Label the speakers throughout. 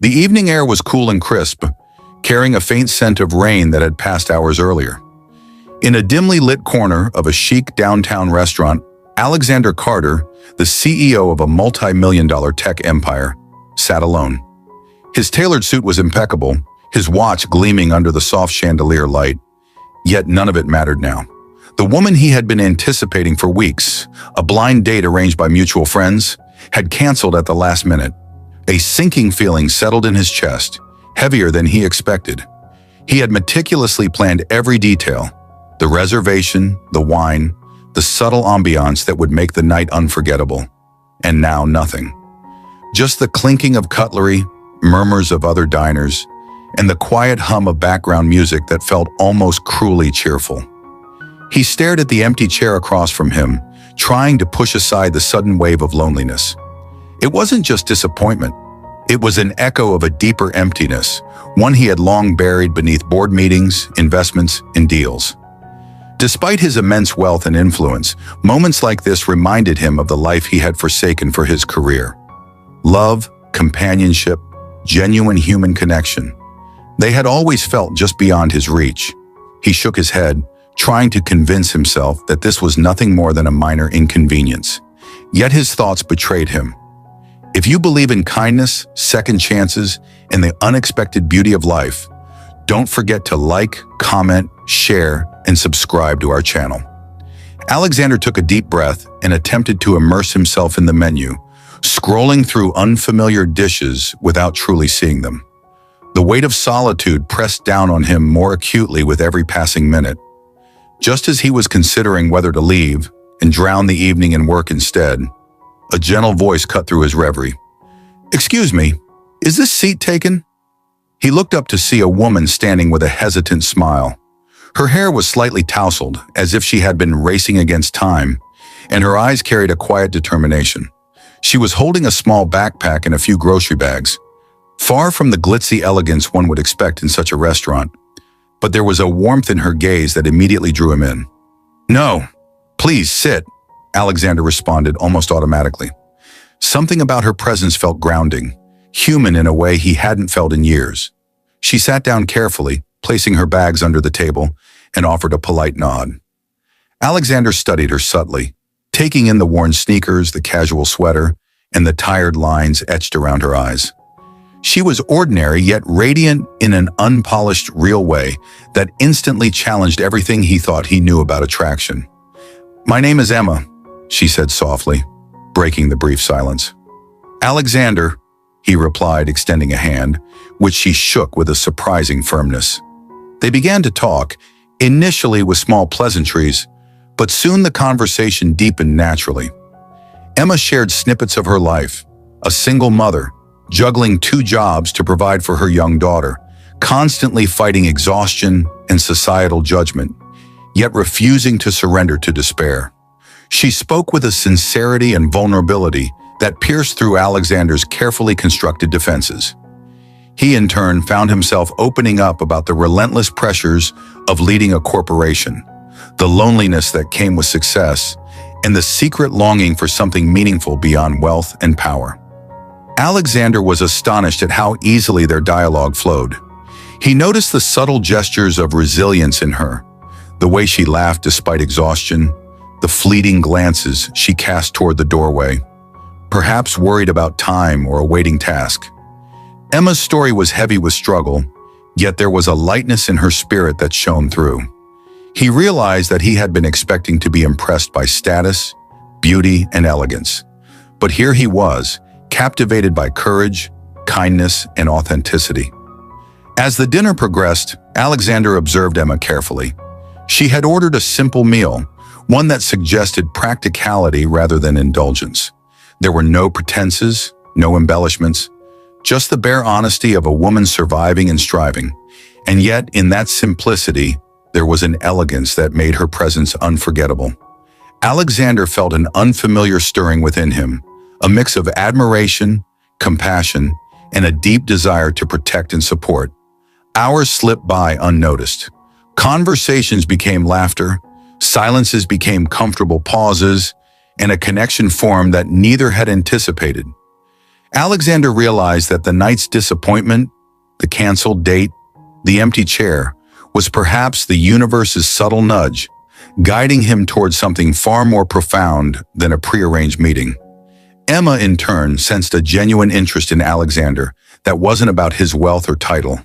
Speaker 1: The evening air was cool and crisp, carrying a faint scent of rain that had passed hours earlier. In a dimly lit corner of a chic downtown restaurant, Alexander Carter, the CEO of a multi-million-dollar tech empire, sat alone. His tailored suit was impeccable, his watch gleaming under the soft chandelier light, yet none of it mattered now. The woman he had been anticipating for weeks, a blind date arranged by mutual friends, had canceled at the last minute. A sinking feeling settled in his chest, heavier than he expected. He had meticulously planned every detail, the reservation, the wine, the subtle ambiance that would make the night unforgettable. And now nothing. Just the clinking of cutlery, murmurs of other diners, and the quiet hum of background music that felt almost cruelly cheerful. He stared at the empty chair across from him, trying to push aside the sudden wave of loneliness. It wasn't just disappointment. It was an echo of a deeper emptiness, one he had long buried beneath board meetings, investments, and deals. Despite his immense wealth and influence, moments like this reminded him of the life he had forsaken for his career. Love, companionship, genuine human connection. They had always felt just beyond his reach. He shook his head, trying to convince himself that this was nothing more than a minor inconvenience. Yet his thoughts betrayed him. If you believe in kindness, second chances, and the unexpected beauty of life, don't forget to like, comment, share, and subscribe to our channel. Alexander took a deep breath and attempted to immerse himself in the menu, scrolling through unfamiliar dishes without truly seeing them. The weight of solitude pressed down on him more acutely with every passing minute. Just as he was considering whether to leave and drown the evening in work instead, a gentle voice cut through his reverie. "Excuse me, is this seat taken?" He looked up to see a woman standing with a hesitant smile. Her hair was slightly tousled, as if she had been racing against time, and her eyes carried a quiet determination. She was holding a small backpack and a few grocery bags, far from the glitzy elegance one would expect in such a restaurant. But there was a warmth in her gaze that immediately drew him in. "No, please sit," Alexander responded almost automatically. Something about her presence felt grounding, human in a way he hadn't felt in years. She sat down carefully, placing her bags under the table, and offered a polite nod. Alexander studied her subtly, taking in the worn sneakers, the casual sweater, and the tired lines etched around her eyes. She was ordinary yet radiant in an unpolished, real way that instantly challenged everything he thought he knew about attraction. "My name is Emma," she said softly, breaking the brief silence. "Alexander," he replied, extending a hand, which she shook with a surprising firmness. They began to talk, initially with small pleasantries, but soon the conversation deepened naturally. Emma shared snippets of her life, a single mother, juggling 2 jobs to provide for her young daughter, constantly fighting exhaustion and societal judgment, yet refusing to surrender to despair. She spoke with a sincerity and vulnerability that pierced through Alexander's carefully constructed defenses. He, in turn, found himself opening up about the relentless pressures of leading a corporation, the loneliness that came with success, and the secret longing for something meaningful beyond wealth and power. Alexander was astonished at how easily their dialogue flowed. He noticed the subtle gestures of resilience in her, the way she laughed despite exhaustion, the fleeting glances she cast toward the doorway, perhaps worried about time or a waiting task. Emma's story was heavy with struggle, yet there was a lightness in her spirit that shone through. He realized that he had been expecting to be impressed by status, beauty, and elegance. But here he was, captivated by courage, kindness, and authenticity. As the dinner progressed, Alexander observed Emma carefully. She had ordered a simple meal, one that suggested practicality rather than indulgence. There were no pretenses, no embellishments, just the bare honesty of a woman surviving and striving. And yet, in that simplicity, there was an elegance that made her presence unforgettable. Alexander felt an unfamiliar stirring within him, a mix of admiration, compassion, and a deep desire to protect and support. Hours slipped by unnoticed. Conversations became laughter, silences became comfortable pauses, and a connection formed that neither had anticipated. Alexander realized that the night's disappointment, the canceled date, the empty chair, was perhaps the universe's subtle nudge, guiding him towards something far more profound than a prearranged meeting. Emma, in turn, sensed a genuine interest in Alexander that wasn't about his wealth or title.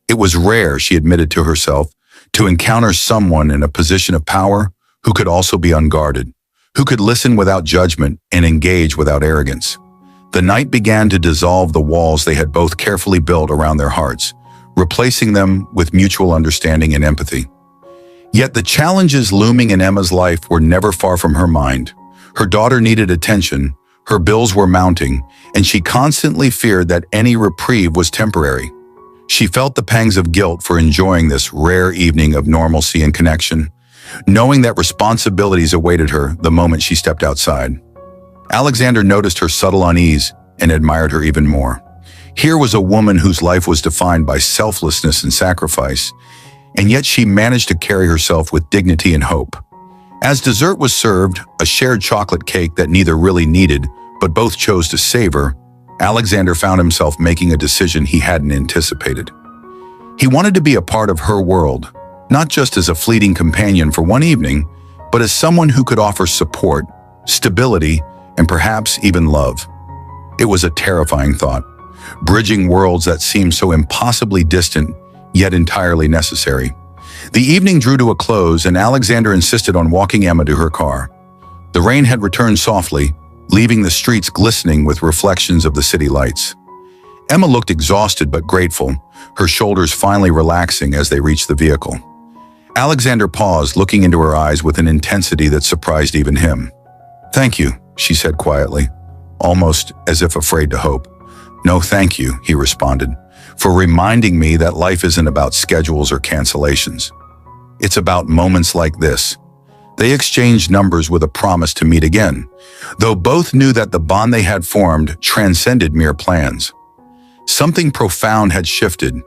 Speaker 1: It was rare, she admitted to herself, to encounter someone in a position of power who could also be unguarded, who could listen without judgment and engage without arrogance. The night began to dissolve the walls they had both carefully built around their hearts, replacing them with mutual understanding and empathy. Yet the challenges looming in Emma's life were never far from her mind. Her daughter needed attention, her bills were mounting, and she constantly feared that any reprieve was temporary. She felt the pangs of guilt for enjoying this rare evening of normalcy and connection, knowing that responsibilities awaited her the moment she stepped outside. Alexander noticed her subtle unease and admired her even more. Here was a woman whose life was defined by selflessness and sacrifice, and yet she managed to carry herself with dignity and hope. As dessert was served, a shared chocolate cake that neither really needed, but both chose to savor, Alexander found himself making a decision he hadn't anticipated. He wanted to be a part of her world, not just as a fleeting companion for one evening, but as someone who could offer support, stability, and perhaps even love. It was a terrifying thought, bridging worlds that seemed so impossibly distant, yet entirely necessary. The evening drew to a close, and Alexander insisted on walking Emma to her car. The rain had returned softly, leaving the streets glistening with reflections of the city lights. Emma looked exhausted but grateful, her shoulders finally relaxing as they reached the vehicle. Alexander paused, looking into her eyes with an intensity that surprised even him. "Thank you," she said quietly, almost as if afraid to hope. "No, thank you," he responded, "for reminding me that life isn't about schedules or cancellations. It's about moments like this." They exchanged numbers with a promise to meet again, though both knew that the bond they had formed transcended mere plans. Something profound had shifted,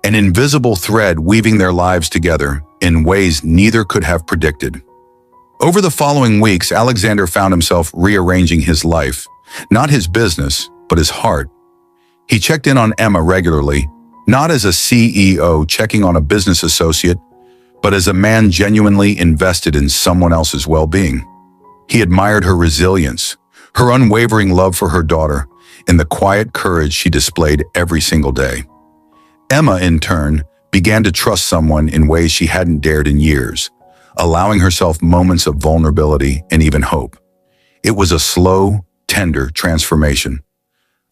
Speaker 1: an invisible thread weaving their lives together in ways neither could have predicted. Over the following weeks, Alexander found himself rearranging his life, not his business, but his heart. He checked in on Emma regularly, not as a CEO checking on a business associate, but as a man genuinely invested in someone else's well-being. He admired her resilience, her unwavering love for her daughter, and the quiet courage she displayed every single day. Emma, in turn, began to trust someone in ways she hadn't dared in years, allowing herself moments of vulnerability and even hope. It was a slow, tender transformation,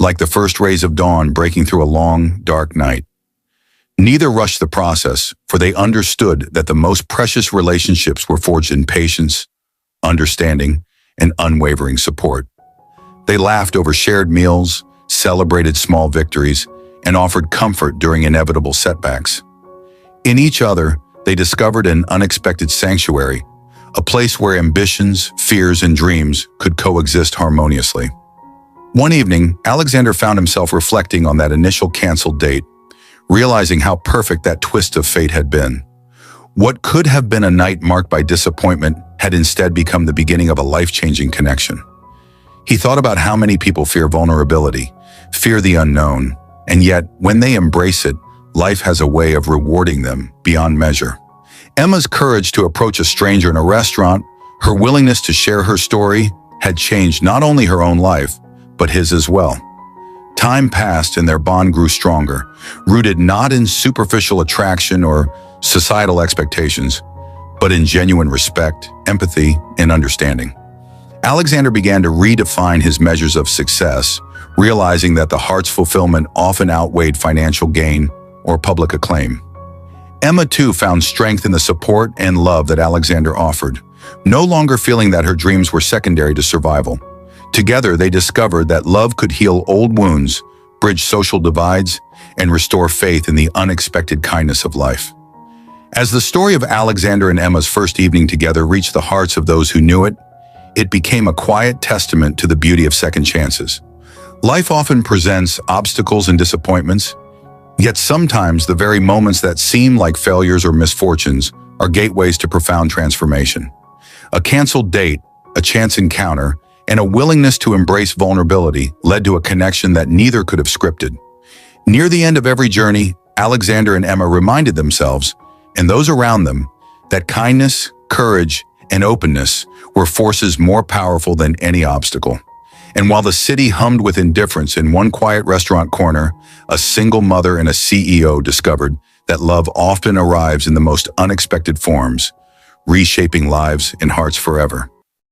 Speaker 1: like the first rays of dawn breaking through a long, dark night. Neither rushed the process, for they understood that the most precious relationships were forged in patience, understanding, and unwavering support. They laughed over shared meals, celebrated small victories, and offered comfort during inevitable setbacks. In each other, they discovered an unexpected sanctuary, a place where ambitions, fears, and dreams could coexist harmoniously. One evening, Alexander found himself reflecting on that initial canceled date, realizing how perfect that twist of fate had been. What could have been a night marked by disappointment had instead become the beginning of a life-changing connection. He thought about how many people fear vulnerability, fear the unknown, and yet, when they embrace it, life has a way of rewarding them beyond measure. Emma's courage to approach a stranger in a restaurant, her willingness to share her story, had changed not only her own life, but his as well. Time passed and their bond grew stronger, rooted not in superficial attraction or societal expectations, but in genuine respect, empathy, and understanding. Alexander began to redefine his measures of success, realizing that the heart's fulfillment often outweighed financial gain or public acclaim. Emma, too, found strength in the support and love that Alexander offered, no longer feeling that her dreams were secondary to survival. Together, they discovered that love could heal old wounds, bridge social divides, and restore faith in the unexpected kindness of life. As the story of Alexander and Emma's first evening together reached the hearts of those who knew it, it became a quiet testament to the beauty of second chances. Life often presents obstacles and disappointments, yet sometimes the very moments that seem like failures or misfortunes are gateways to profound transformation. A canceled date, a chance encounter, and a willingness to embrace vulnerability led to a connection that neither could have scripted. Near the end of every journey, Alexander and Emma reminded themselves, and those around them, that kindness, courage, and openness were forces more powerful than any obstacle. And while the city hummed with indifference in one quiet restaurant corner, a single mother and a CEO discovered that love often arrives in the most unexpected forms, reshaping lives and hearts forever.